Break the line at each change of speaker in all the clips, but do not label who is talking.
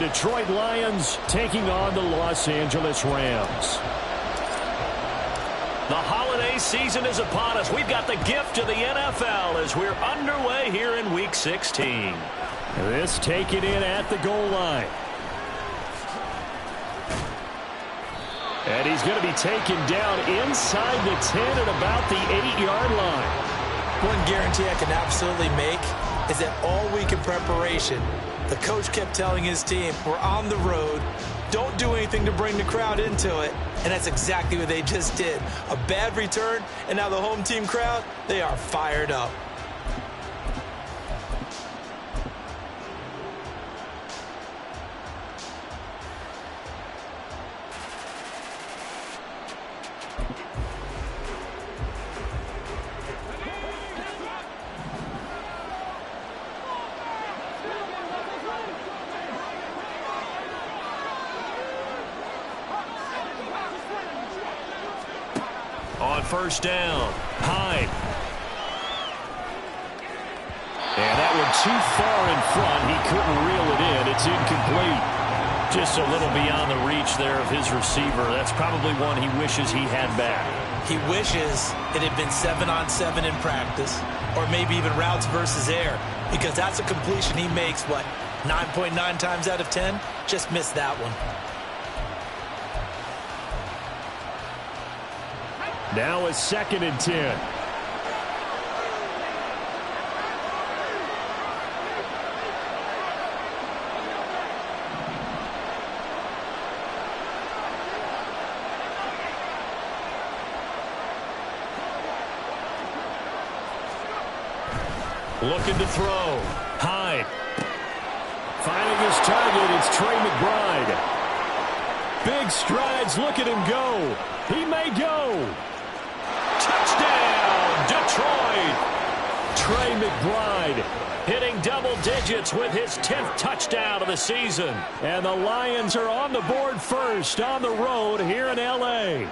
Detroit Lions taking on the Los Angeles Rams.
The holiday season is upon us. We've got the gift of the NFL as we're underway here in Week 16.
This taken in at the goal line. And he's going to be taken down inside the 10 at about the 8-yard line.
One guarantee I can absolutely make is that all week in preparation, the coach kept telling his team, we're on the road, don't do anything to bring the crowd into it. And that's exactly what they just did. A bad return, and now the home team crowd, they are fired up.
On first down, Hyde.
And that one too far in front. He couldn't reel it in. It's incomplete.
Just a little beyond the reach there of his receiver. That's probably one he wishes he had back.
He wishes it had been 7-on-7 in practice, or maybe even routes versus air, because that's a completion he makes, 9.9 times out of 10? Just missed that one.
Now a 2nd and 10.
Looking to throw.
Hyde. Finding his target, it's Trey McBride. Big strides, look at him go. He may go.
Touchdown, Detroit!
Trey McBride
Hitting double digits with his 10th touchdown of the season.
And the Lions are on the board first on the road here in L.A.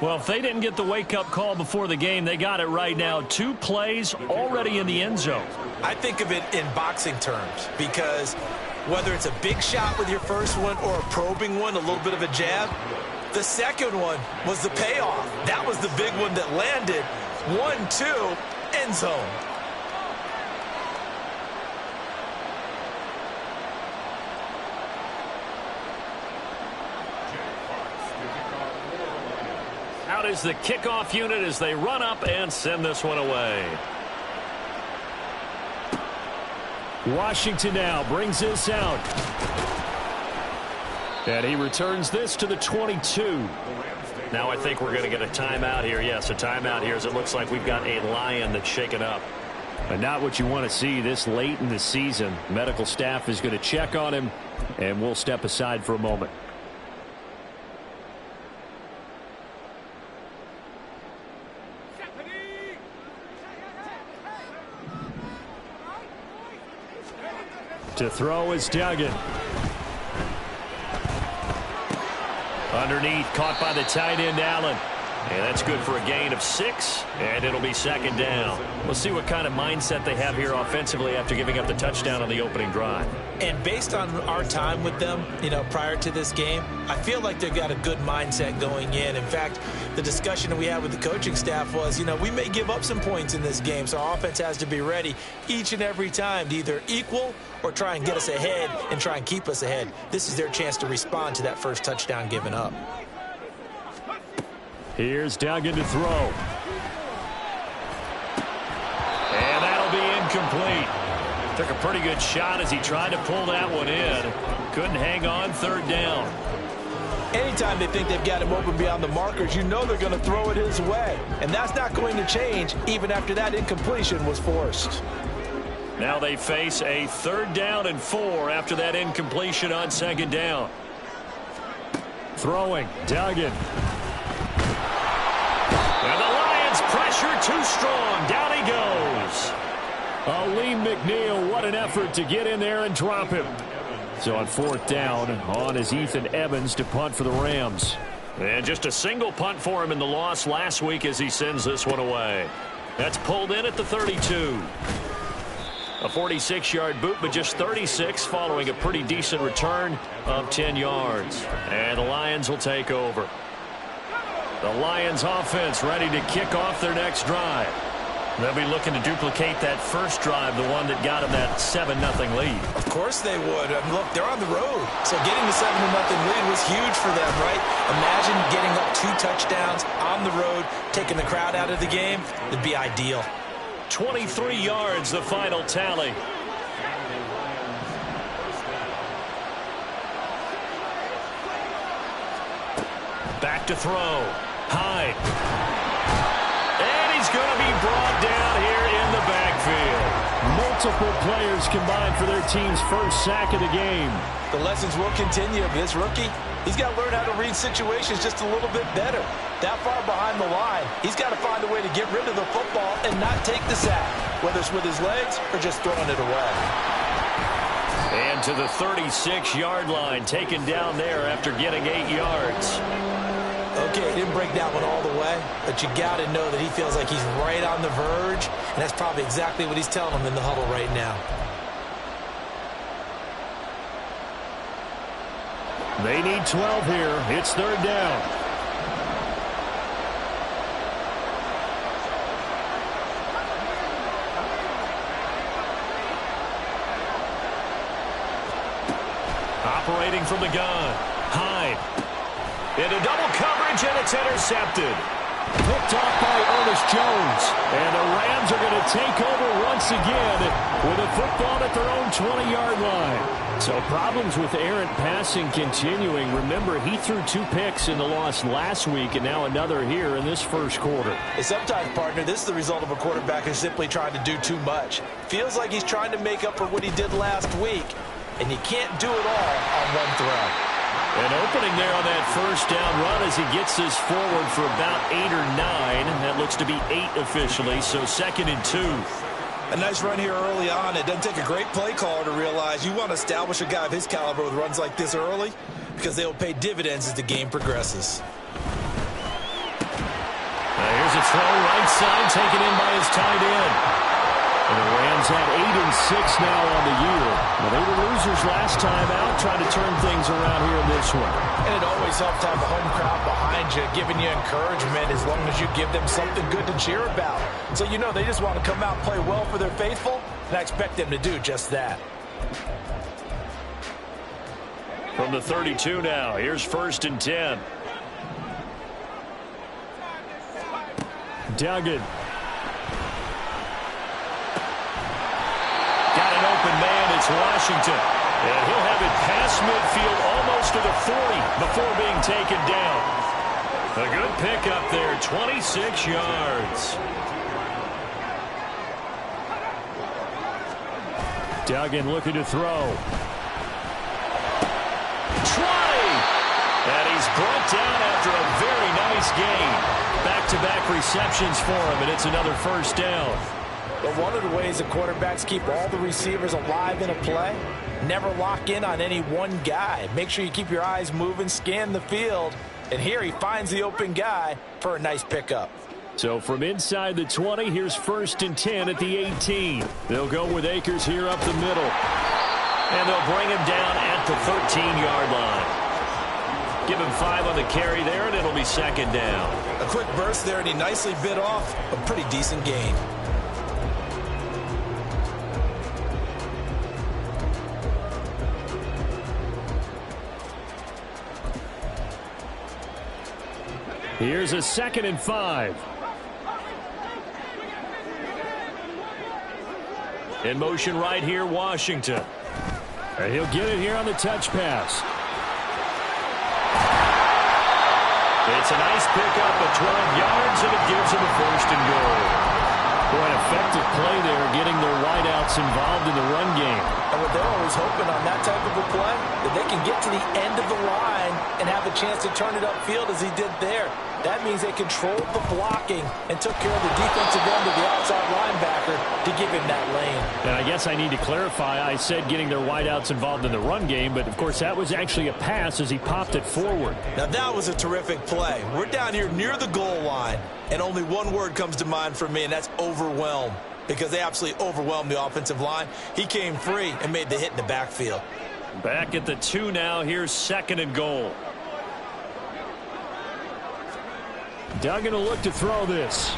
Well, if they didn't get the wake-up call before the game, they got it right now. 2 plays already in the end zone.
I think of it in boxing terms because whether it's a big shot with your first one or a probing one, a little bit of a jab, the second one was the payoff. That was the big one that landed. 1-2, end zone.
Out is the kickoff unit as they run up and send this one away.
Washington now brings this out. And he returns this to the 22.
Now I think we're going to get a timeout here. Yes, a timeout here as it looks like we've got a Lion that's shaken up.
But not what you want to see this late in the season. Medical staff is going to check on him, and we'll step aside for a moment. To throw is Duggan.
Underneath, caught by the tight end, Allen. And that's good for a gain of 6, and it'll be 2nd down. We'll see what kind of mindset they have here offensively after giving up the touchdown on the opening drive.
And based on our time with them, prior to this game, I feel like they've got a good mindset going in. In fact, the discussion that we had with the coaching staff was, we may give up some points in this game, so our offense has to be ready each and every time to either equal or try and get us ahead and try and keep us ahead. This is their chance to respond to that first touchdown given up.
Here's Duggan to throw.
And that'll be incomplete. Took a pretty good shot as he tried to pull that one in. Couldn't hang on, 3rd down.
Anytime they think they've got him open beyond the markers, they're going to throw it his way. And that's not going to change even after that incompletion was forced.
Now they face a 3rd down and 4 after that incompletion on 2nd down.
Throwing, Duggan.
And the Lions pressure too strong. Down he goes.
Aleem McNeil, what an effort to get in there and drop him. So on 4th down, on is Ethan Evans to punt for the Rams.
And just a single punt for him in the loss last week as he sends this one away. That's pulled in at the 32. A 46-yard boot, but just 36 following a pretty decent return of 10 yards. And the Lions will take over. The Lions offense ready to kick off their next drive. They'll be looking to duplicate that first drive, the one that got them that 7-0 lead.
Of course they would. I mean, look, they're on the road. So getting the 7-0 lead was huge for them, right? Imagine getting up 2 touchdowns on the road, taking the crowd out of the game. It'd be ideal.
23 yards, the final tally. Back to throw. Hyde. And he's going to be brought down here in the backfield.
Multiple players combined for their team's first sack of the game.
The lessons will continue. This rookie, he's got to learn how to read situations just a little bit better. That far behind the line, he's got to find a way to get rid of the football and not take the sack, whether it's with his legs or just throwing it away.
And to the 36-yard line, taken down there after getting 8 yards.
Okay, didn't break that one all the way, but you got to know that he feels like he's right on the verge, and that's probably exactly what he's telling them in the huddle right now.
They need 12 here. It's third down.
Operating from the gun. Hyde. Into double coverage, and it's intercepted.
Picked off by Ernest Jones. And the Rams are going to take over once again with a football at their own 20-yard line. So problems with errant passing continuing. Remember, he threw 2 picks in the loss last week, and now another here in this first quarter.
And sometimes, partner, this is the result of a quarterback who's simply trying to do too much. Feels like he's trying to make up for what he did last week, and you can't do it all on one throw.
An opening there on that first down run as he gets this forward for about 8 or 9. That looks to be 8 officially, so 2nd and 2.
A nice run here early on. It doesn't take a great play caller to realize you want to establish a guy of his caliber with runs like this early because they will pay dividends as the game progresses.
Here's a throw right side taken in by his tight end.
And the Rams have 8-6 now on the year. Well, they were losers last time out, trying to turn things around here in this one.
And it always helps to have the home crowd behind you, giving you encouragement as long as you give them something good to cheer about. So you know they just want to come out and play well for their faithful, and I expect them to do just that.
From the 32 now, here's 1st and 10.
Duggan.
Got an open man, it's Washington. And he'll have it past midfield almost to the 40 before being taken down. A good pickup there, 26 yards.
Duggan looking to throw.
20! And he's brought down after a very nice gain. Back-to-back receptions for him, and it's another first down.
But one of the ways the quarterbacks keep all the receivers alive in a play, never lock in on any one guy. Make sure you keep your eyes moving, scan the field, and here he finds the open guy for a nice pickup.
So from inside the 20, here's 1st and 10 at the 18. They'll go with Akers here up the middle.
And they'll bring him down at the 13-yard line. Give him 5 on the carry there, and it'll be 2nd down.
A quick burst there, and he nicely bit off a pretty decent gain.
Here's a 2nd and 5.
In motion right here, Washington.
And he'll get it here on the touch pass.
It's a nice pickup of 12 yards, and it gives him a 1st and goal.
Boy, an effective play there, getting their wideouts involved in the run game.
And what they're always hoping on that type of a play, that they can get to the end of the line and have a chance to turn it upfield as he did there. That means they controlled the blocking and took care of the defensive end of the outside linebacker to give him that lane.
And I guess I need to clarify, I said getting their wideouts involved in the run game, but of course that was actually a pass as he popped it forward.
Now that was a terrific play. We're down here near the goal line, and only one word comes to mind for me, and that's overwhelm. because they absolutely overwhelmed the offensive line. He came free and made the hit in the backfield.
Back at the 2 now. Here's 2nd and goal.
Duggan will look to throw this.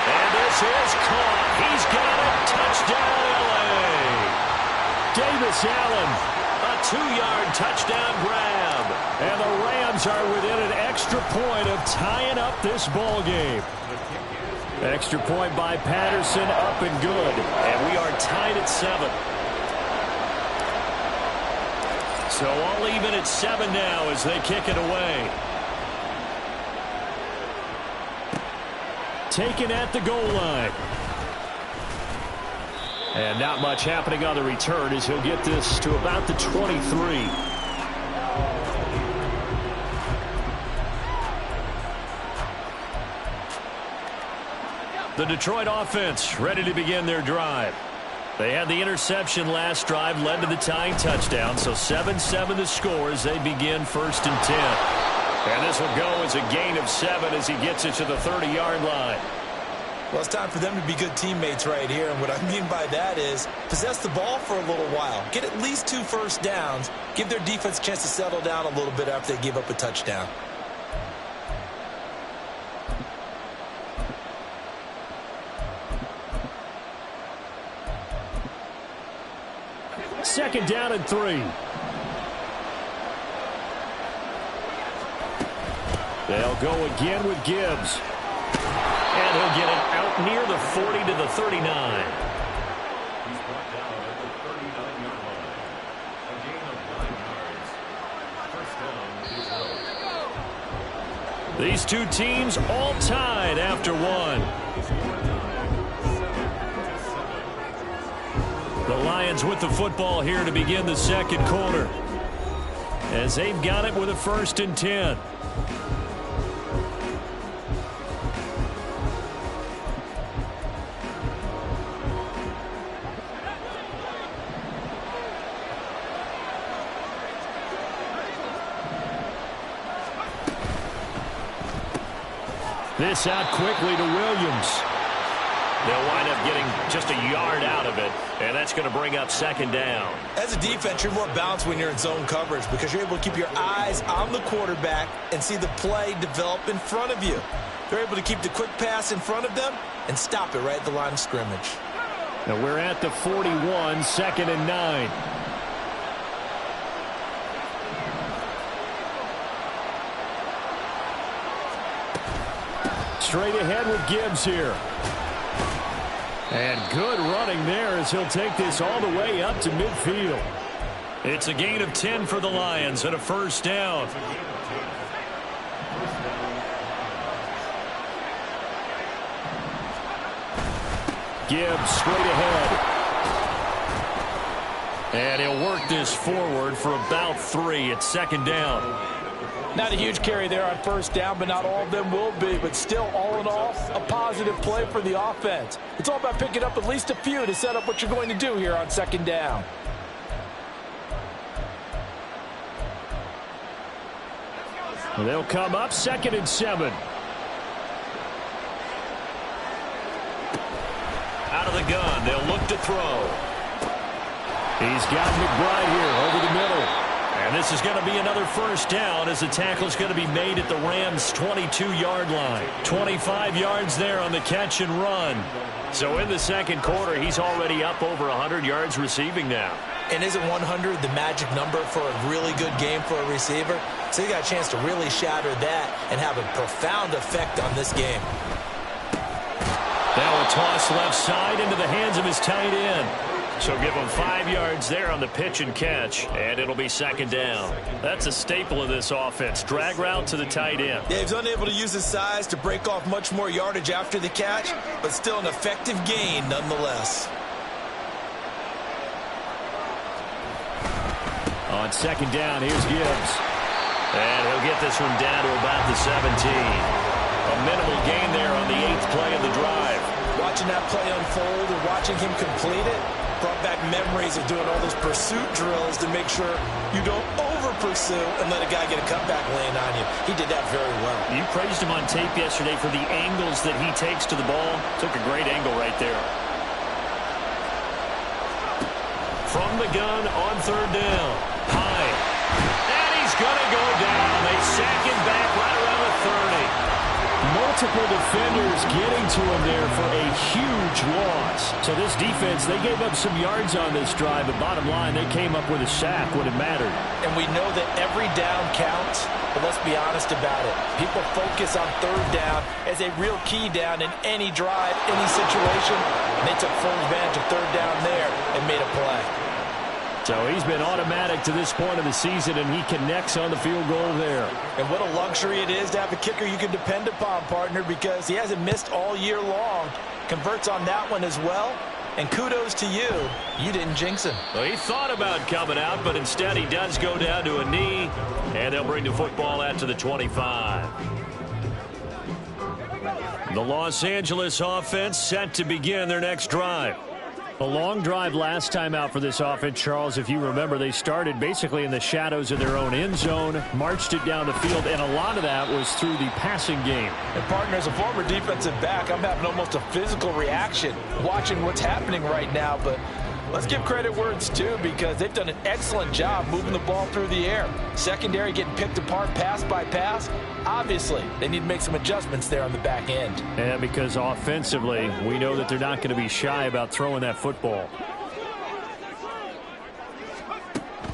And this is caught. He's got it. Touchdown, L.A.
Davis Allen.
A 2-yard touchdown grab.
And the Rams are within an extra point of tying up this ball game. Extra point by Patterson, up and good.
And we are tied at 7. So all even at 7 now as they kick it away.
Taken at the goal line. And not much happening on the return as he'll get this to about the 23.
The Detroit offense ready to begin their drive. They had the interception last drive, led to the tying touchdown, so 7-7 the score as they begin 1st and 10. And this will go as a gain of 7 as he gets it to the 30-yard line.
Well, it's time for them to be good teammates right here, and what I mean by that is possess the ball for a little while, get at least 2 first downs, give their defense a chance to settle down a little bit after they give up a touchdown.
Second down and 3. They'll go again with Gibbs.
And he'll get it out near the 40 to the 39. These two teams all tied after 1. The Lions with the football here to begin the 2nd quarter, as they've got it with a 1st and 10.
This out quickly to Williams.
They'll wind up getting just a yard out of it, and that's going to bring up 2nd down.
As a defense, you're more balanced when you're in zone coverage because you're able to keep your eyes on the quarterback and see the play develop in front of you. They're able to keep the quick pass in front of them and stop it right at the line of scrimmage.
Now we're at the 41, 2nd and 9. Straight ahead with Gibbs here. And good running there as he'll take this all the way up to midfield.
It's a gain of 10 for the Lions and a 1st down.
Gibbs straight ahead.
And he'll work this forward for about 3 at 2nd down.
Not a huge carry there on 1st down, but not all of them will be. But still, all in all, a positive play for the offense. It's all about picking up at least a few to set up what you're going to do here on 2nd down.
They'll come up 2nd and 7.
Out of the gun, they'll look to throw.
He's got McBride here over the middle.
And this is going to be another 1st down as the tackle's going to be made at the Rams' 22-yard line. 25 yards there on the catch and run. So in the 2nd quarter, he's already up over 100 yards receiving now.
And isn't 100 the magic number for a really good game for a receiver? So you got a chance to really shatter that and have a profound effect on this game.
Now a toss left side into the hands of his tight end. So give him 5 yards there on the pitch and catch, and it'll be 2nd down. That's a staple of this offense. Drag route to the tight end.
Yeah, he's unable to use his size to break off much more yardage after the catch, but still an effective gain nonetheless.
On 2nd down, here's Gibbs.
And he'll get this one down to about the 17. A minimal gain there on the 8th play of the drive.
Watching that play unfold and watching him complete it, Brought back memories of doing all those pursuit drills to make sure you don't over-pursue and let a guy get a cutback lane on you. He did that very well.
You praised him on tape yesterday for the angles that he takes to the ball. Took a great angle right there. From the gun on third down. High. And he's going to go down. They sack him back right around the 30.
Multiple defenders getting to him there for a huge loss. So this defense, they gave up some yards on this drive, but bottom line, they came up with a sack when it mattered.
And we know that every down counts, but let's be honest about it. People focus on third down as a real key down in any drive, any situation, and they took full advantage of third down there and made a play.
So he's been automatic to this point of the season, and he connects on the field goal there.
And what a luxury it is to have a kicker you can depend upon, partner, because he hasn't missed all year long. Converts on that one as well. And kudos to you. You didn't jinx him.
Well, he thought about coming out, but instead he does go down to a knee, and they'll bring the football out to the 25. The Los Angeles offense set to begin their next drive.
A long drive last time out for this offense, Charles. If you remember, they started basically in the shadows of their own end zone, marched it down the field, and a lot of that was through the passing game.
And, partner, as a former defensive back, I'm having almost a physical reaction watching what's happening right now. But let's give credit where it's due, because they've done an excellent job moving the ball through the air. Secondary getting picked apart pass by pass. Obviously, they need to make some adjustments there on the back end.
Yeah, because offensively, we know that they're not going to be shy about throwing that football.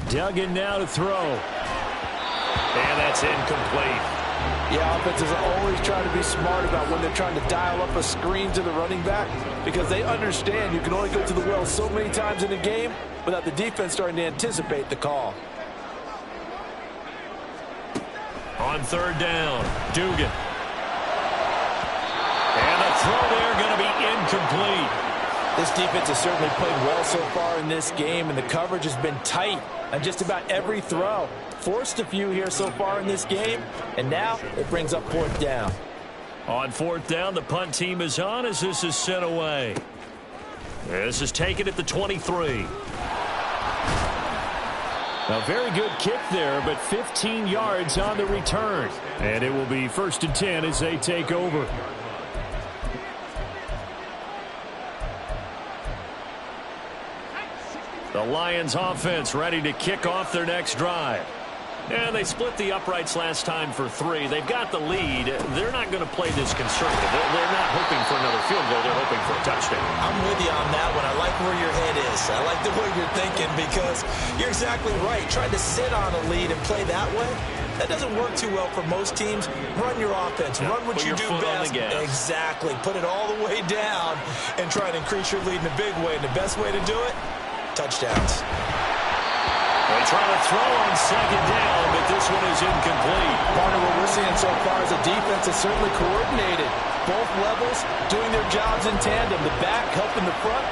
Duggan now to throw.
And that's incomplete.
Yeah, offenses are always trying to be smart about when they're trying to dial up a screen to the running back, because they understand you can only go to the well so many times in a game without the defense starting to anticipate the call.
On third down, Dugan. And the throw there going to be incomplete.
This defense has certainly played well so far in this game, and the coverage has been tight on just about every throw. Forced a few here so far in this game, and now it brings up fourth down.
On fourth down, the punt team is on as this is sent away. This is taken at the 23.
A very good kick there, but 15 yards on the return. And it will be 1st and 10 as they take over.
The Lions offense ready to kick off their next drive. And they split the uprights last time for 3. They've got the lead. They're not going to play this conservative. They're not hoping for another field goal. They're hoping for a touchdown.
I'm with you on that one. I like where your head is. I like the way you're thinking, because you're exactly right. Trying to sit on a lead and play that way, that doesn't work too well for most teams. Run your offense. Run what you do best. Exactly. Put it all the way down and try to increase your lead in a big way. And the best way to do it, touchdowns.
They try to throw on second down, but this one is incomplete.
Part of what we're seeing so far is a defense that's certainly coordinated. Both levels doing their jobs in tandem. The back helping the front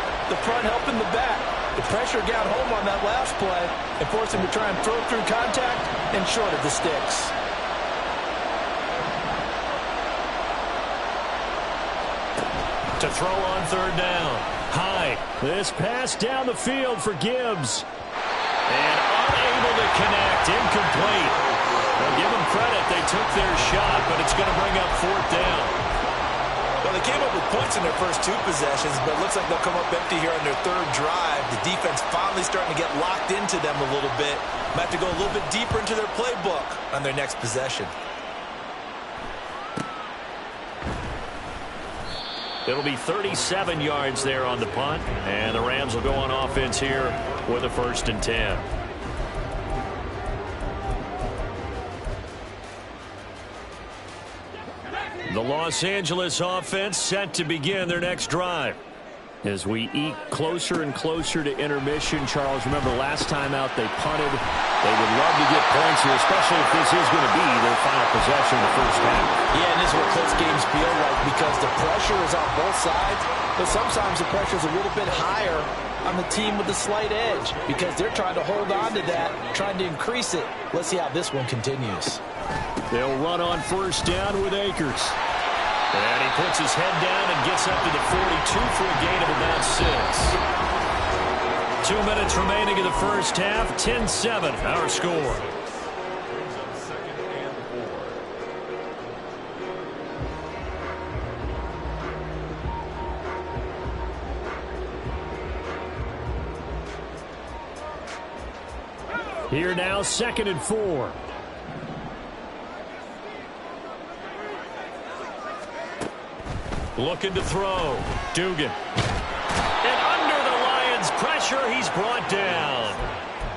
helping the back. The pressure got home on that last play and forced him to try and throw through contact and short of the sticks.
To throw on third down. High.
This pass down the field for Gibbs.
And unable to connect. Incomplete. Well, give them credit. They took their shot, but it's going to bring up fourth down.
Well, they came up with points in their first 2 possessions, but it looks like they'll come up empty here on their third drive. The defense finally starting to get locked into them a little bit. Might have to go a little bit deeper into their playbook on their next possession.
It'll be 37 yards there on the punt, and the Rams will go on offense here with a 1st and 10. The Los Angeles offense set to begin their next drive.
As we eke closer and closer to intermission, Charles, remember last time out they punted. They would love to get points here, especially if this is going to be their final possession in the first half.
Yeah, and this is what close games feel like, because the pressure is on both sides, but sometimes the pressure is a little bit higher on the team with the slight edge, because they're trying to hold on to that, trying to increase it. Let's see how this one continues.
They'll run on first down with Akers.
And he puts his head down and gets up to the 42 for a gain of about 6. 2 minutes remaining in the first half. 10-7, our score.
Here now, 2nd and 4.
Looking to throw. Dugan. And under the Lions' pressure, he's brought down.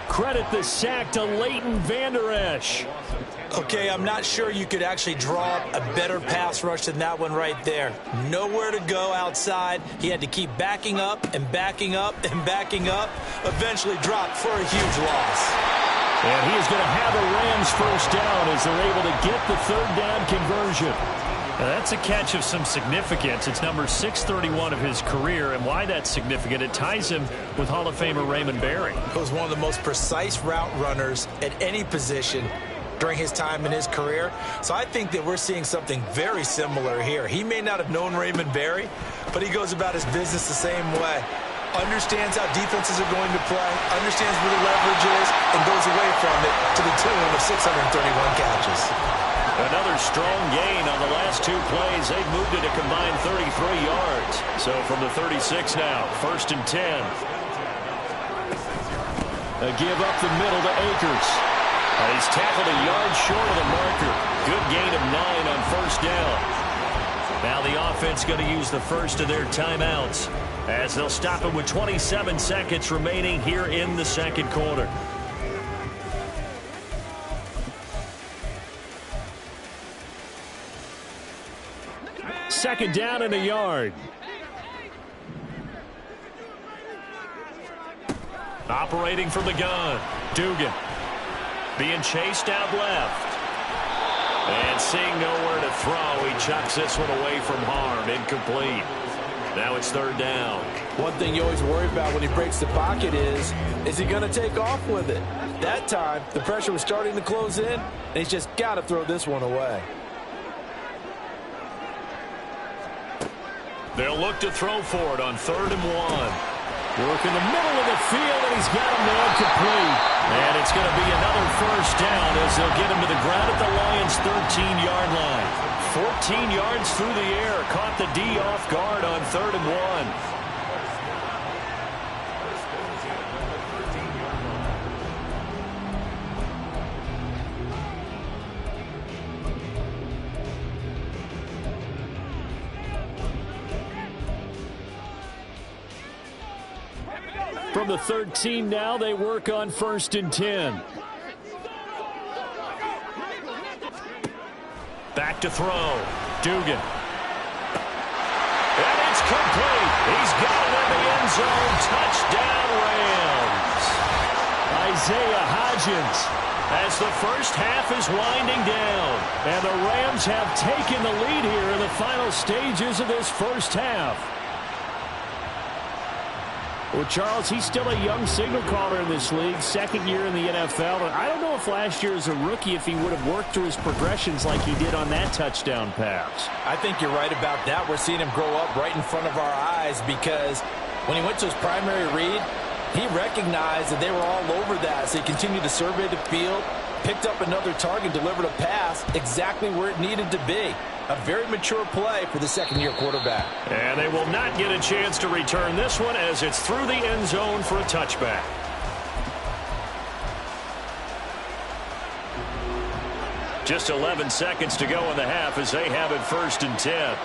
Credit the sack to Leighton Vander Esch.
Okay, I'm not sure you could actually draw up a better pass rush than that one right there. Nowhere to go outside. He had to keep backing up and backing up and backing up. Eventually dropped for a huge loss.
And he is going to have the Rams first down as they're able to get the 3rd down conversion.
Now that's a catch of some significance. It's number 631 of his career, and why that's significant, it ties him with Hall of Famer Raymond Berry.
He was one of the most precise route runners at any position during his time in his career. So I think that we're seeing something very similar here. He may not have known Raymond Berry, but he goes about his business the same way. Understands how defenses are going to play, understands where the leverage is, and goes away from it to the tune of 631 catches.
Another strong gain on the last 2 plays. They've moved it a combined 33 yards. So from the 36 now, 1st and 10.
A give up the middle to Akers.
He's tackled a yard short of the marker. Good gain of 9 on 1st down. Now the offense going to use the first of their timeouts as they'll stop it with 27 seconds remaining here in the 2nd quarter.
Second down and a yard.
Operating from the gun, Dugan. Being chased out left. And seeing nowhere to throw, he chucks this one away from harm. Incomplete. Now it's 3rd down.
One thing you always worry about when he breaks the pocket is he going to take off with it? That time, the pressure was starting to close in, and he's just got to throw this one away.
They'll look to throw for it on 3rd and 1.
Work in the middle of the field, and he's got him there complete.
And it's going to be another 1st down as they'll get him to the ground at the Lions' 13-yard line. 14 yards through the air. Caught the D off guard on 3rd and 1.
From the 13 now, they work on 1st and 10.
Back to throw. Dugan. And it's complete. He's got it in the end zone. Touchdown, Rams.
Isaiah Hodgins.
As the first half is winding down.
And the Rams have taken the lead here in the final stages of this first half. Well, Charles, he's still a young signal caller in this league, 2nd year in the NFL. And I don't know if last year as a rookie, if he would have worked through his progressions like he did on that touchdown pass.
I think you're right about that. We're seeing him grow up right in front of our eyes because when he went to his primary read, he recognized that they were all over that. So he continued to survey the field, picked up another target, delivered a pass exactly where it needed to be. A very mature play for the 2nd-year quarterback.
And they will not get a chance to return this one as it's through the end zone for a touchback. Just 11 seconds to go in the half as they have it 1st and 10.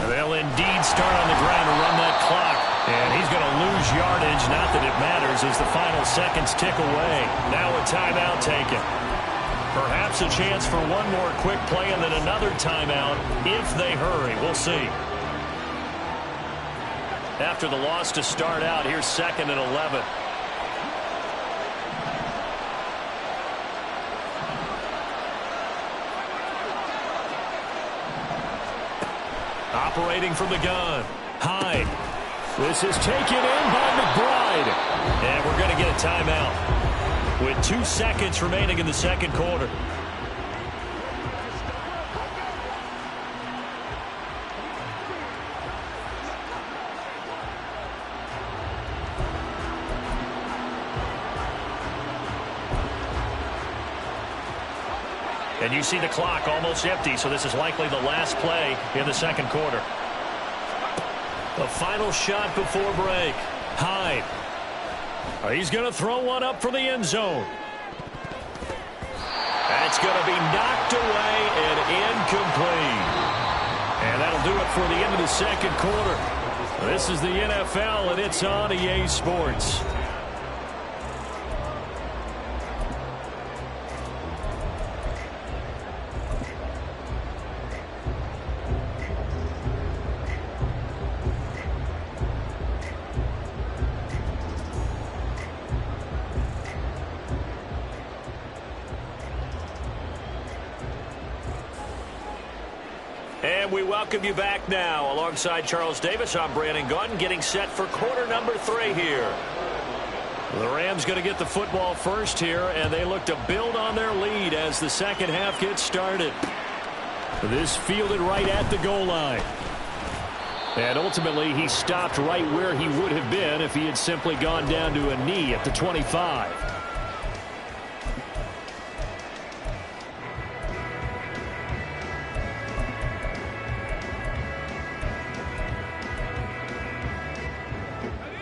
They'll indeed start on the ground to run that clock. And he's going to lose yardage. Not that it matters as the final seconds tick away. Now a timeout taken. Perhaps a chance for one more quick play and then another timeout if they hurry. We'll see. After the loss to start out, here's 2nd and 11. Operating from the gun. Hyde.
This is taken in by McBride.
And we're going to get a timeout with 2 seconds remaining in the second quarter. And you see the clock almost empty, so this is likely the last play in the second quarter. The final shot before break. Hyde.
He's going to throw one up for the end zone.
That's going to be knocked away and incomplete.
And that'll do it for the end of the second quarter. This is the NFL, and it's on EA Sports.
And we welcome you back now. Alongside Charles Davis, I'm Brandon Gaudin, getting set for quarter number 3 here.
The Rams going to get the football first here, and they look to build on their lead as the second half gets started. This fielded right at the goal line. And ultimately, he stopped right where he would have been if he had simply gone down to a knee at the 25.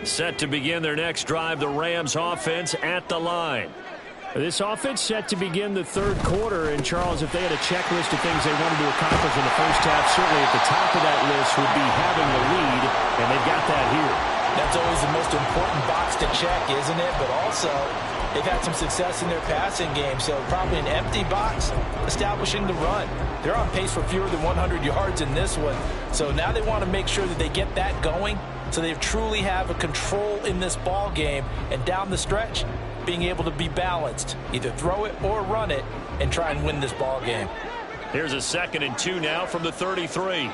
Set to begin their next drive, the Rams offense at the line.
This offense set to begin the third quarter, and Charles, if they had a checklist of things they wanted to accomplish in the first half, certainly at the top of that list would be having the lead, and they've got that here.
That's always the most important box to check, isn't it? But also, they've had some success in their passing game, so probably an empty box establishing the run. They're on pace for fewer than 100 yards in this one, so now they want to make sure that they get that going so they truly have a control in this ball game, and down the stretch, being able to be balanced, either throw it or run it, and try and win this ball game.
Here's a 2nd and 2 now from the 33.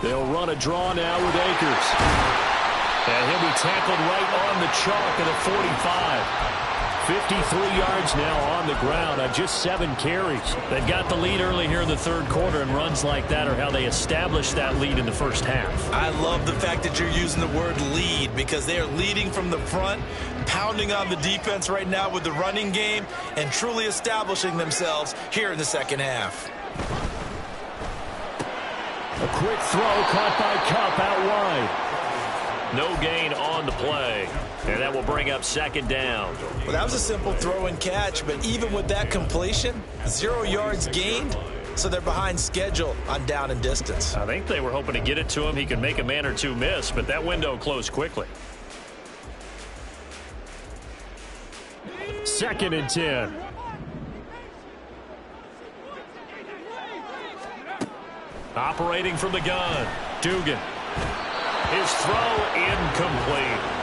They'll run a draw now with Akers. And he'll be tackled right on the chalk of the 45. 53 yards now on the ground on just 7 carries.
They've got the lead early here in the third quarter, and runs like that are how they established that lead in the first half.
I love the fact that you're using the word lead, because they are leading from the front, pounding on the defense right now with the running game, and truly establishing themselves here in the second half.
A quick throw caught by Kupp out wide.
No gain on the play. And that will bring up 2nd down.
Well, that was a simple throw and catch, but even with that completion, 0 yards gained, so they're behind schedule on down and distance.
I think they were hoping to get it to him. He can make a man or two miss, but that window closed quickly.
2nd and 10.
Operating from the gun, Dugan. His throw incomplete.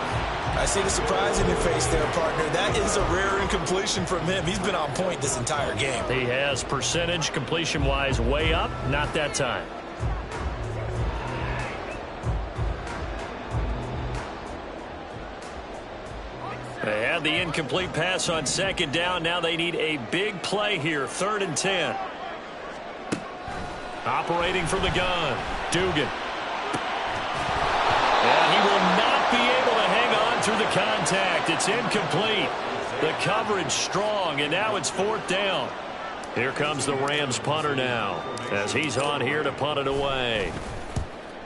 I see the surprise in your face there, partner. That is a rare incompletion from him. He's been on point this entire game.
He has percentage completion-wise way up, not that time. They had the incomplete pass on 2nd down. Now they need a big play here, 3rd and 10. Operating from the gun, Dugan. And he will not be able to hang on through the contact. It's incomplete. The coverage strong, and now it's 4th down. Here comes the Rams punter now, as he's on here to punt it away.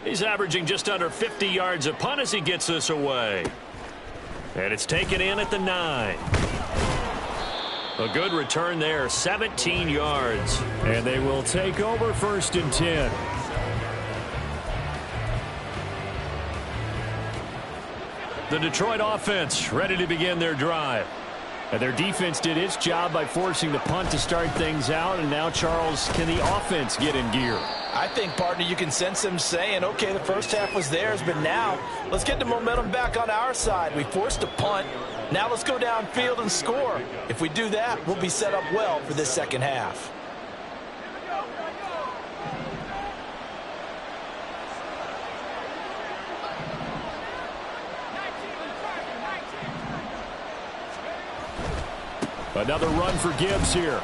He's averaging just under 50 yards a punt as he gets this away. And it's taken in at the 9. A good return there, 17 yards.
And they will take over 1st and 10. The Detroit offense ready to begin their drive. And their defense did its job by forcing the punt to start things out. And now, Charles, can the offense get in gear?
I think, partner, you can sense them saying, okay, the first half was theirs, but now let's get the momentum back on our side. We forced a punt. Now let's go downfield and score. If we do that, we'll be set up well for this second half.
Another run for Gibbs here.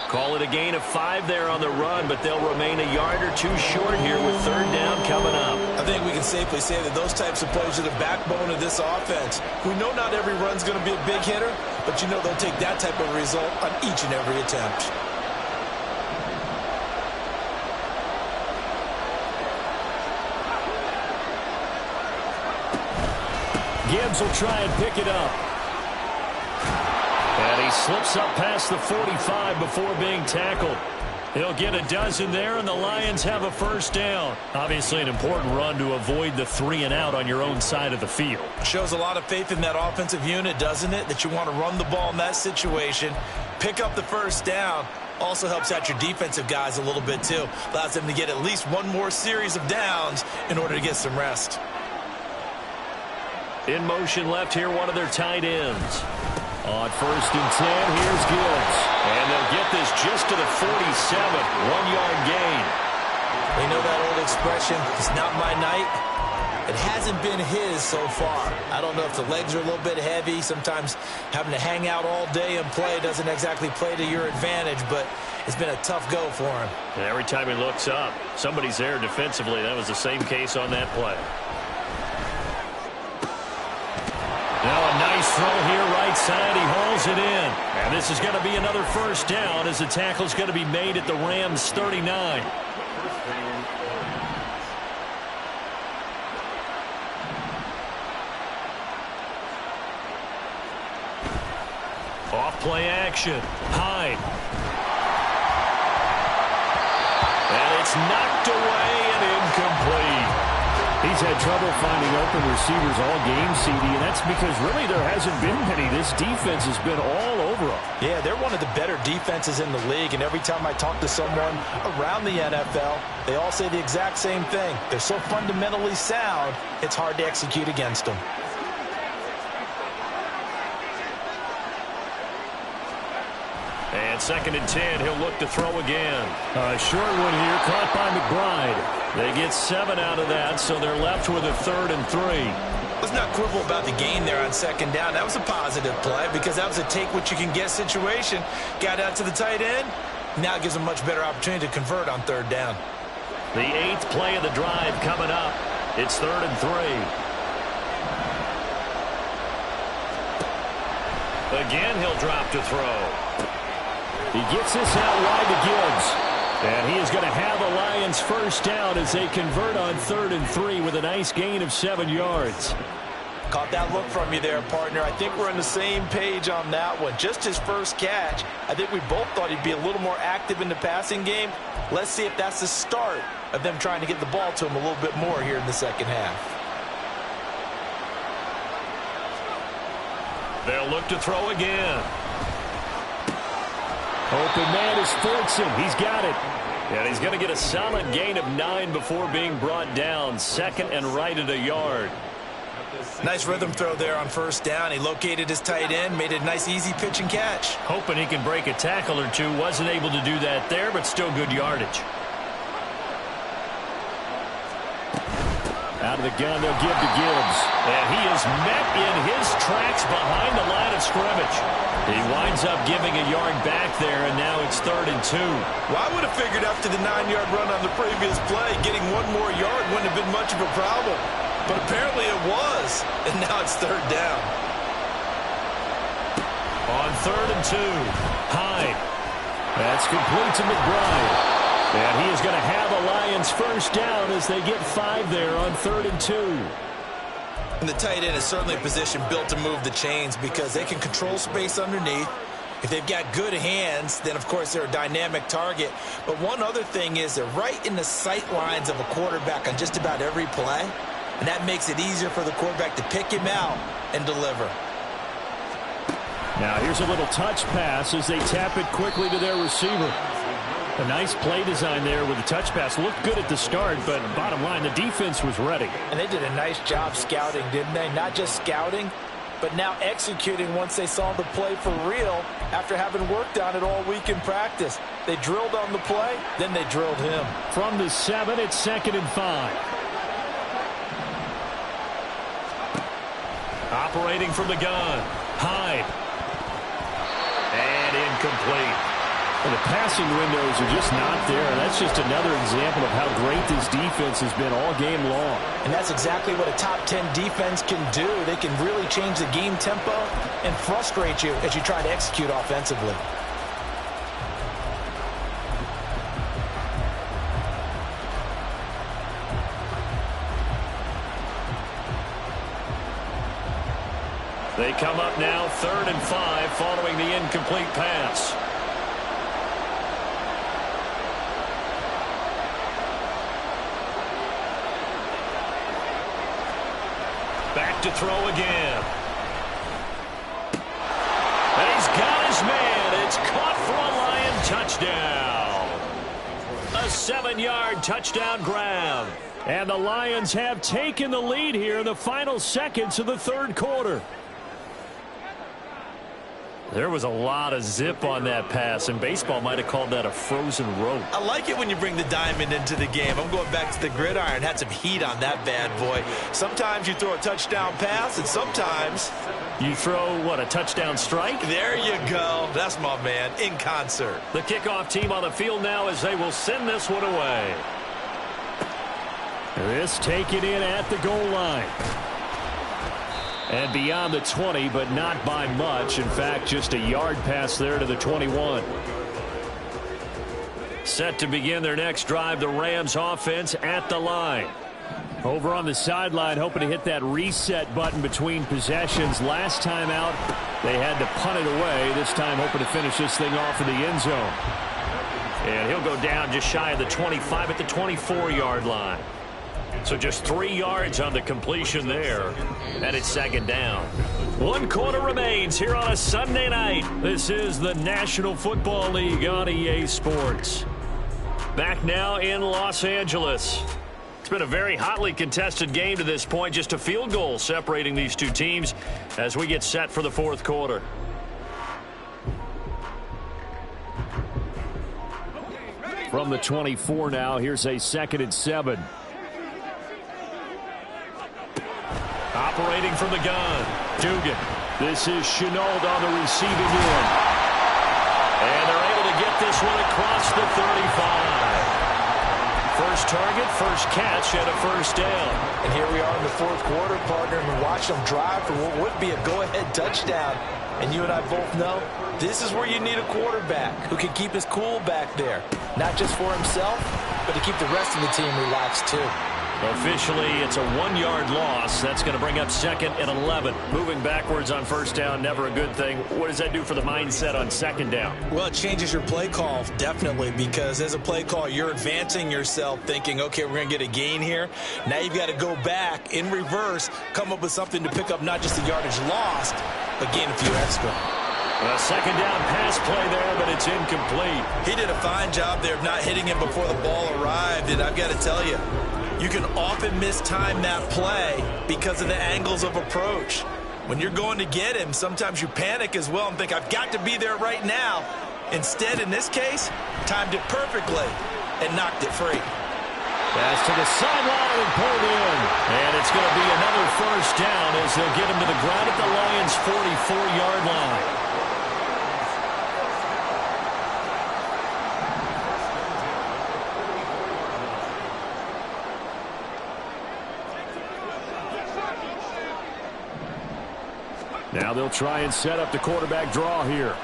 Call it a gain of 5 there on the run, but they'll remain a yard or two short here with third down coming up.
I think we can safely say that those types of plays are the backbone of this offense. We know not every run's going to be a big hitter, but you know they'll take that type of result on each and every attempt.
Gibbs will try and pick it up. And he slips up past the 45 before being tackled. He'll get a dozen there, and the Lions have a first down. Obviously an important run to avoid the 3-and-out on your own side of the field.
Shows a lot of faith in that offensive unit, doesn't it? That you want to run the ball in that situation, pick up the first down. Also helps out your defensive guys a little bit, too. Allows them to get at least one more series of downs in order to get some rest.
In motion left here, one of their tight ends.
On 1st and 10, here's Gibbs.
And they'll get this just to the 47, 1-yard gain.
We know that old expression, it's not my night. It hasn't been his so far. I don't know if the legs are a little bit heavy. Sometimes having to hang out all day and play doesn't exactly play to your advantage, but it's been a tough go for him.
And every time he looks up, somebody's there defensively. That was the same case on that play.
Now a nice throw here, right side. He hauls it in. And this is going to be another first down as the tackle's going to be made at the Rams' 39. Off play action. Hyde. And it's knocked away and incomplete. He's had trouble finding open receivers all game, CD, and that's because really there hasn't been many. This defense has been all over them.
Yeah, they're one of the better defenses in the league, and every time I talk to someone around the NFL, they all say the exact same thing. They're so fundamentally sound, it's hard to execute against them.
And 2nd and 10, he'll look to throw again.
A short one here, caught by McBride.
They get 7 out of that, so they're left with a 3rd and 3.
Let's not quibble about the gain there on 2nd down. That was a positive play because that was a take-what-you-can-get situation. Got out to the tight end. Now it gives them a much better opportunity to convert on 3rd down.
The 8th play of the drive coming up. It's 3rd and 3. Again, he'll drop to throw.
He gets this out wide to Gibbs. And he is going to have a Lions first down as they convert on 3rd and 3 with a nice gain of 7 yards.
Caught that look from you there, partner. I think we're on the same page on that one. Just his first catch. I think we both thought he'd be a little more active in the passing game. Let's see if that's the start of them trying to get the ball to him a little bit more here in the second half.
They'll look to throw again.
Open man is Fortson. He's got it.
And he's going to get a solid gain of 9 before being brought down. 2nd and right at a yard.
Nice rhythm throw there on 1st down. He located his tight end, made a nice easy pitch and catch.
Hoping he can break a tackle or two. Wasn't able to do that there, but still good yardage.
Out of the gun, they'll give to Gibbs.
And he is met in his tracks behind the line of scrimmage. He winds up giving a yard back there, and now it's 3rd and 2.
Well, I would have figured after the 9-yard run on the previous play, getting one more yard wouldn't have been much of a problem. But apparently it was, and now it's 3rd down.
On 3rd and 2, Hyde.
That's complete to McBride. And he is going to have a Lions first down as they get 5 there on 3rd and 2.
And the tight end is certainly a position built to move the chains because they can control space underneath. If they've got good hands, then, of course, they're a dynamic target. But one other thing is they're right in the sight lines of a quarterback on just about every play. And that makes it easier for the quarterback to pick him out and deliver.
Now here's a little touch pass as they tap it quickly to their receiver. A nice play design there with the touch pass. Looked good at the start, but bottom line, the defense was ready.
And they did a nice job scouting, didn't they? Not just scouting, but now executing once they saw the play for real after having worked on it all week in practice. They drilled on the play, then they drilled him.
From the 7, it's 2nd and 5.
Operating from the gun, Hyde. incomplete.
And the passing windows are just not there. That's just another example of how great this defense has been all game long.
And that's exactly what a top 10 defense can do. They can really change the game tempo and frustrate you as you try to execute offensively.
They come up now 3rd and 5 following the incomplete pass. Back to throw again. And he's got his man. It's caught for a Lion touchdown. A 7-yard touchdown grab.
And the Lions have taken the lead here in the final seconds of the 3rd quarter.
There was a lot of zip on that pass, and baseball might have called that a frozen rope.
I like it when you bring the diamond into the game. I'm going back to the gridiron. Had some heat on that bad boy. Sometimes you throw a touchdown pass, and sometimes
you throw, what, a touchdown strike?
There you go. That's my man, in concert.
The kickoff team on the field now as they will send this one away.
This taken in at the goal line. And beyond the 20, but not by much. In fact, just a yard pass there to the 21.
Set to begin their next drive, the Rams offense at the line.
Over on the sideline, hoping to hit that reset button between possessions. Last time out, they had to punt it away. This time, hoping to finish this thing off in the end zone.
And he'll go down just shy of the 25 at the 24-yard line. So just 3 yards on the completion there. And it's 2nd down. 1 quarter remains here on a Sunday night. This is the National Football League on EA Sports. Back now in Los Angeles. It's been a very hotly contested game to this point. Just a field goal separating these two teams as we get set for the 4th quarter.
From the 24 now, here's a 2nd and 7.
Operating from the gun, Dugan.
This is Shenault on the receiving end.
And they're able to get this one across the 35. First target, first catch, and a 1st down.
And here we are in the 4th quarter, partner, and we watch them drive for what would be a go-ahead touchdown. And you and I both know this is where you need a quarterback who can keep his cool back there. Not just for himself, but to keep the rest of the team relaxed too.
Officially, it's a 1-yard loss. That's going to bring up 2nd and 11. Moving backwards on 1st down, never a good thing. What does that do for the mindset on 2nd down?
Well, it changes your play call, definitely, because as a play call, you're advancing yourself thinking, okay, we're going to get a gain here. Now you've got to go back in reverse, come up with something to pick up not just the yardage lost, but gain a few extra.
A 2nd down pass play there, but it's incomplete.
He did a fine job there of not hitting him before the ball arrived, and I've got to tell you, you can often mistime that play because of the angles of approach. When you're going to get him, sometimes you panic as well and think, I've got to be there right now. Instead, in this case, timed it perfectly and knocked it free.
Pass to the sideline and pulled in.
And it's going to be another 1st down as they'll get him to the ground at the Lions' 44-yard line.
Now they'll try and set up the quarterback draw here.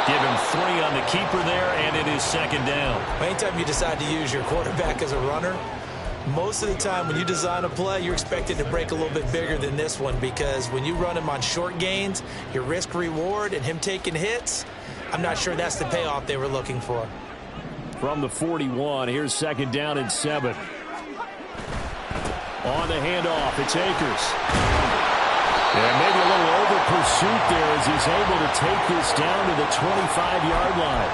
Give him 3 on the keeper there, and it is 2nd down.
Anytime you decide to use your quarterback as a runner, most of the time when you design a play, you're expected to break a little bit bigger than this one, because when you run him on short gains, your risk-reward and him taking hits, I'm not sure that's the payoff they were looking for.
From the 41, here's 2nd down and 7. On the handoff, it's Akers. And maybe a little over-pursuit there as he's able to take this down to the 25-yard line.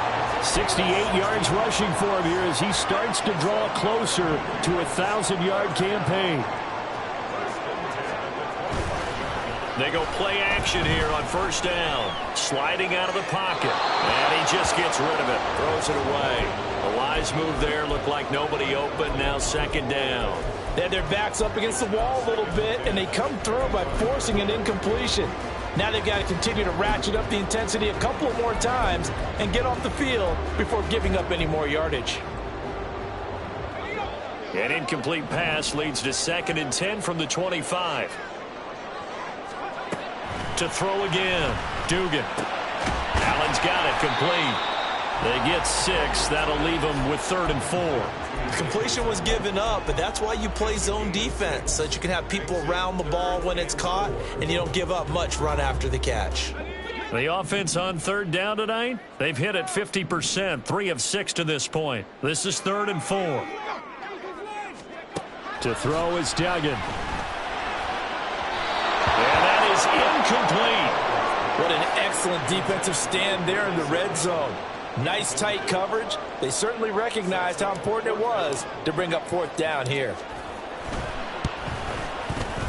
68 yards rushing for him here as he starts to draw closer to a 1,000-yard campaign.
They go play action here on 1st down. Sliding out of the pocket. And he just gets rid of it. Throws it away. A wise move there. Looked like nobody open. Now 2nd down.
They had their backs up against the wall a little bit, and they come through by forcing an incompletion.
Now they've got to continue to ratchet up the intensity a couple more times and get off the field before giving up any more yardage.
An incomplete pass leads to 2nd and 10 from the 25. To throw again, Dugan. Allen's got it, complete. They get 6. That'll leave them with 3rd and 4.
The completion was given up, but that's why you play zone defense, so that you can have people around the ball when it's caught, and you don't give up much run after the catch.
The offense on 3rd down tonight, they've hit it 50%, 3 of 6 to this point. This is 3rd and 4.
To throw is Duggan.
And that is incomplete.
What an excellent defensive stand there in the red zone. Nice tight coverage. They certainly recognized how important it was to bring up 4th down here.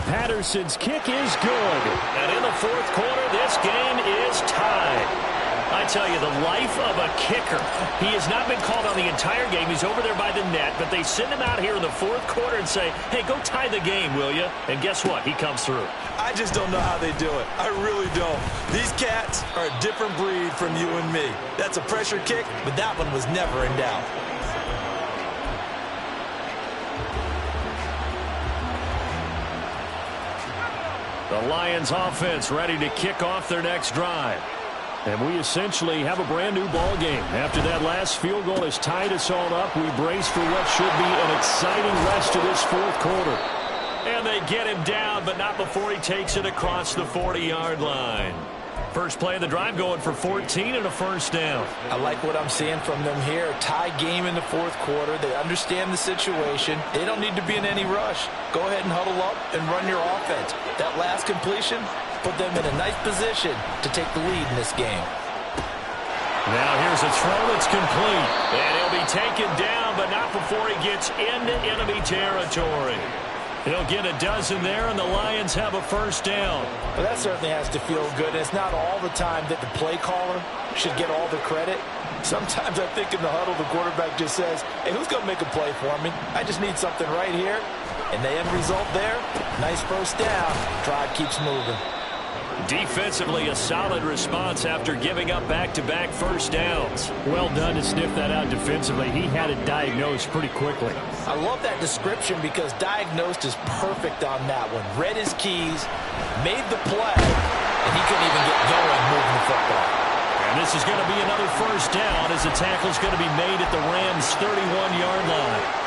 Patterson's kick is good.
And in the 4th quarter, this game is tied. I tell you, the life of a kicker. He has not been called on the entire game. He's over there by the net, but they send him out here in the 4th quarter and say, hey, go tie the game, will you? And guess what? He comes through.
I just don't know how they do it. I really don't. These cats are a different breed from you and me. That's a pressure kick, but that one was never in doubt.
The Lions offense ready to kick off their next drive.
And we essentially have a brand new ball game. After that last field goal has tied us all up, we brace for what should be an exciting rest of this 4th quarter.
And they get him down, but not before he takes it across the 40-yard line. First play of the drive going for 14 and a 1st down.
I like what I'm seeing from them here. Tie game in the 4th quarter. They understand the situation. They don't need to be in any rush. Go ahead and huddle up and run your offense. That last completion put them in a nice position to take the lead in this game.
Now here's a throw that's complete. And he'll be taken down, but not before he gets into enemy territory. He'll get a dozen there, and the Lions have a 1st down.
Well, that certainly has to feel good. It's not all the time that the play caller should get all the credit. Sometimes I think in the huddle, the quarterback just says, hey, who's going to make a play for me? I just need something right here. And the end result there, nice 1st down. Drive keeps moving.
Defensively, a solid response after giving up back-to-back 1st downs.
Well done to sniff that out defensively. He had it diagnosed pretty quickly.
I love that description because diagnosed is perfect on that one. Read his keys, made the play, and he couldn't even get going moving the football.
And this is going to be another 1st down as the tackle's going to be made at the Rams' 31-yard line.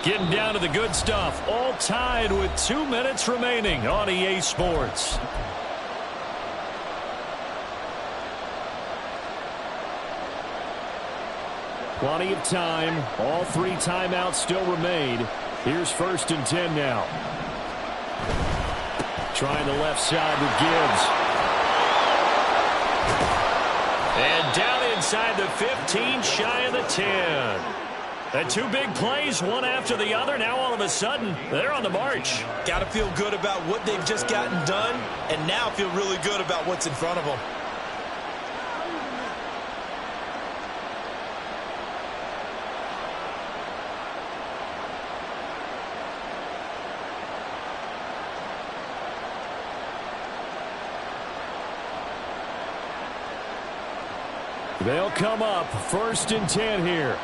Getting down to the good stuff. All tied with 2 minutes remaining on EA Sports.
Plenty of time. All 3 timeouts still remain. Here's 1st and 10 now. Trying the left side with Gibbs.
And down inside the 15, shy of the 10. And 2 big plays, one after the other. Now all of a sudden, they're on the march.
Got to feel good about what they've just gotten done, and now feel really good about what's in front of them.
They'll come up 1st and 10 here.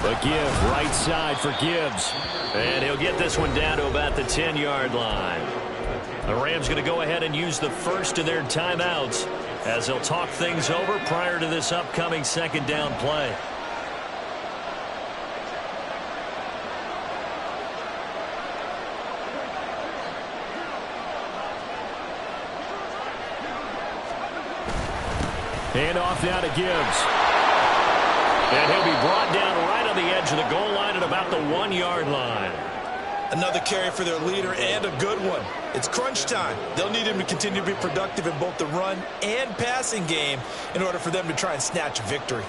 A give right side for Gibbs. And he'll get this one down to about the 10-yard line. The Rams going to go ahead and use the first of their timeouts as they'll talk things over prior to this upcoming 2nd down play.
And off now to Gibbs.
And he'll be brought down right on the edge of the goal 1-yard line.
Another carry for their leader and a good one. It's crunch time. They'll need him to continue to be productive in both the run and passing game in order for them to try and snatch a victory.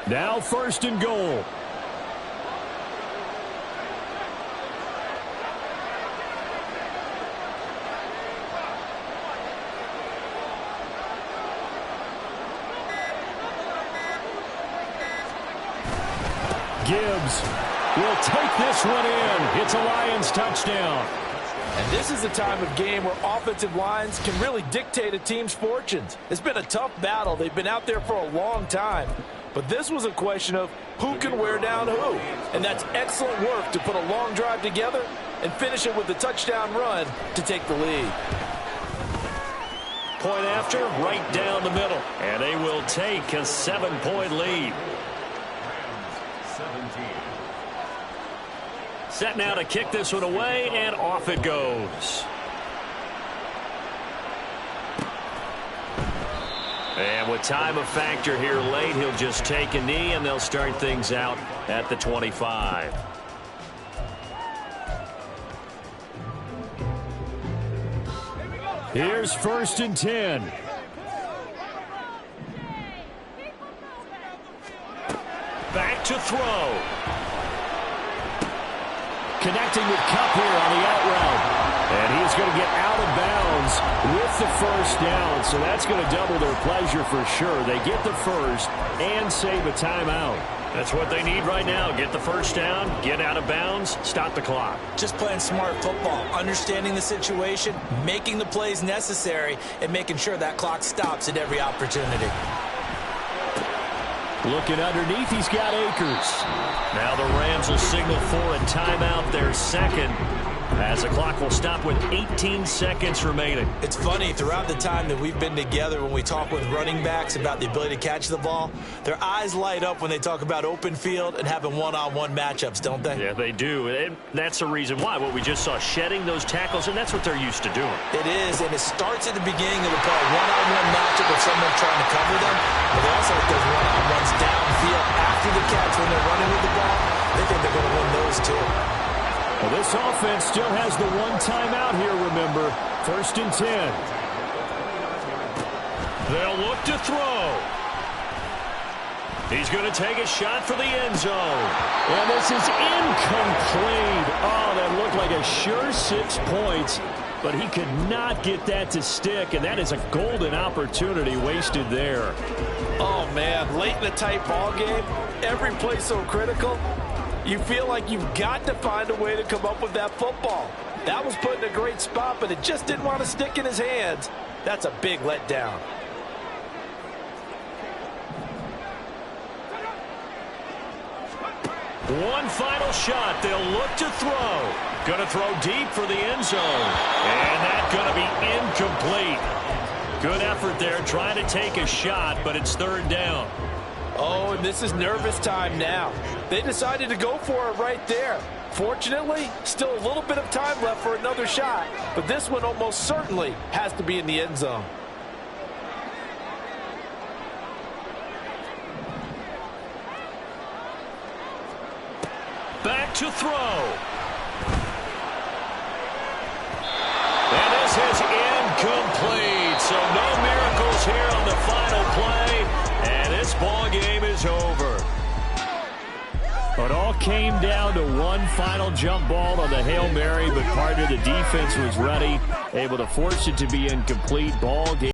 Now 1st and goal. Gibbs will take this one in. It's a Lions touchdown.
And this is a time of game where offensive lines can really dictate a team's fortunes. It's been a tough battle. They've been out there for a long time. But this was a question of who can wear down who. And that's excellent work to put a long drive together and finish it with a touchdown run to take the lead.
Point after, right down the middle. And they will take a 7-point lead. Set now to kick this one away, and off it goes. And with time a factor here late, he'll just take a knee, and they'll start things out at the 25.
Here's 1st and 10.
Back to throw.
Connecting with Kupp here on the out route. And he's going to get out of bounds with the 1st down. So that's going to double their pleasure for sure. They get the 1st and save a timeout.
That's what they need right now. Get the 1st down, get out of bounds, stop the clock.
Just playing smart football, understanding the situation, making the plays necessary, and making sure that clock stops at every opportunity.
Looking underneath, he's got Akers.
Now the Rams will signal for a timeout, their second, as the clock will stop with 18 seconds remaining.
It's funny, throughout the time that we've been together, when we talk with running backs about the ability to catch the ball, their eyes light up when they talk about open field and having one-on-one matchups, don't they?
Yeah, they do. And that's the reason why. What we just saw, shedding those tackles, and that's what they're used to doing.
It is, and it starts at the beginning of the play. One-on-one matchup with someone trying to cover them, but they also like those one-on-ones downfield after the catch when they're running with the ball. They think they're going to win those too.
Well, this offense still has the one timeout here, remember. 1st and 10.
They'll look to throw. He's going to take a shot for the end zone.
And this is incomplete. Oh, that looked like a sure 6 points. But he could not get that to stick, and that is a golden opportunity wasted there.
Oh, man, late in a tight ball game, every play so critical. You feel like you've got to find a way to come up with that football. That was put in a great spot, but it just didn't want to stick in his hands. That's a big letdown.
One final shot. They'll look to throw. Going to throw deep for the end zone. And that's going to be incomplete. Good effort there trying to take a shot, but it's 3rd down.
Oh, and this is nervous time now. They decided to go for it right there. Fortunately, still a little bit of time left for another shot, but this one almost certainly has to be in the end zone.
Back to throw. And this is incomplete. So no miracles here on the final play. And this ball game is over.
It all came down to one final jump ball on the Hail Mary, but part of the defense was ready, able to force it to be incomplete. Ball game.